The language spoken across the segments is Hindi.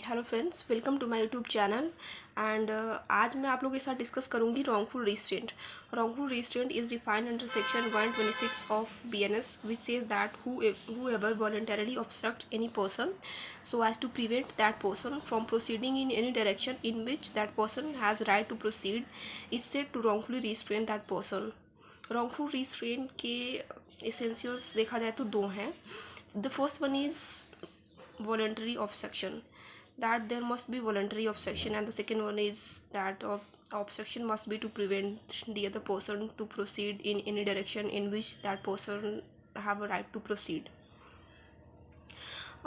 Hello friends, welcome to my YouTube channel. And आज मैं आप लोगों के साथ डिस्कस करूंगी wrongful restraint. Wrongful restraint is defined under section 126 of BNS, which says that whoever voluntarily obstruct any person so as to prevent that person from proceeding in any direction in which that person has right to proceed is said to wrongfully restrain that person. Wrongful restraint के एसेंशियल्स देखा जाए तो दो हैं. The first one is voluntary obstruction, that there must be voluntary obstruction, and the second one is that obstruction must be to prevent the other person to proceed in any direction in which that person have a right to proceed.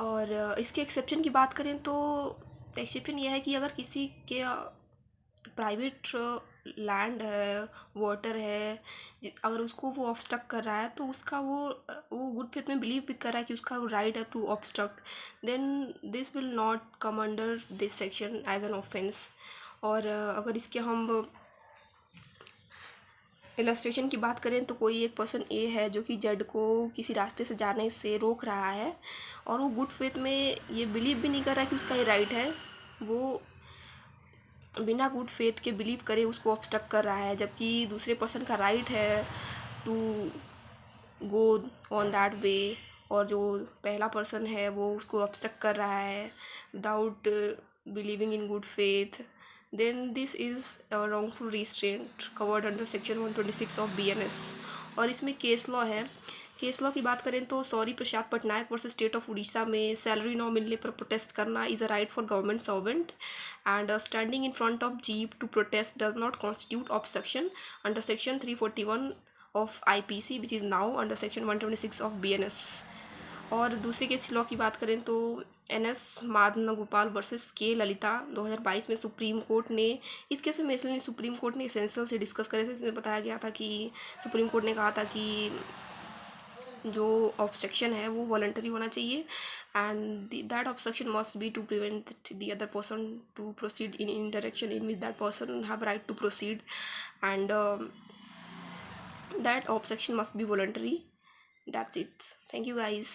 और इसके एक्सेप्शन की बात करें तो एक्सेप्शन यह है कि अगर किसी के प्राइवेट लैंड है, वाटर है, अगर उसको वो ऑब्स्ट्रक्ट कर रहा है तो उसका वो गुड फेथ में बिलीव भी कर रहा है कि उसका राइट है to obstruct, then this will not come under this section as an offence. और अगर इसके हम इलस्ट्रेशन की बात करें तो कोई एक पर्सन ए है जो कि जेड को किसी रास्ते से जाने से रोक रहा है और वो गुड फेथ में ये बिलीव भी नहीं कर रहा कि उसका ये राइट है, वो बिना गुड फेथ के बिलीव करे उसको ऑब्स्ट्रक्ट कर रहा है, जबकि दूसरे पर्सन का राइट है to go on that way, और जो पहला पर्सन है वो उसको ऑब्स्ट्रक्ट कर रहा है without believing in good faith, then this is wrongful restraint covered under section 126 of BNS. और इसमें केस लॉ है. केस लॉ की बात करें तो sorry Prasad Patnaik versus state of Orissa में सैलरी ना मिलने पर प्रोटेस्ट करना is a right for government servant, and standing in front of jeep to protest does not constitute obstruction under section 341 of IPC, which is now under section 126 of BNS. और दूसरे केस लॉ की बात करें तो NS माधनगोपाल वर्सेस K ललिता 2022 में सुप्रीम कोर्ट ने, इस केस में इसलिए सुप्रीम कोर्ट ने एसेंशियल से डिस्कस करे थे. इसमें बताया गया था कि सुप्रीम कोर्ट ने कहा था कि जो ऑब्स्ट्रक्शन है वो वॉलंटरी होना चाहिए, and that obstruction must be to prevent the other person to proceed in direction in which that person have right to proceed, and that obstruction must be voluntary. That's it. Thank you guys.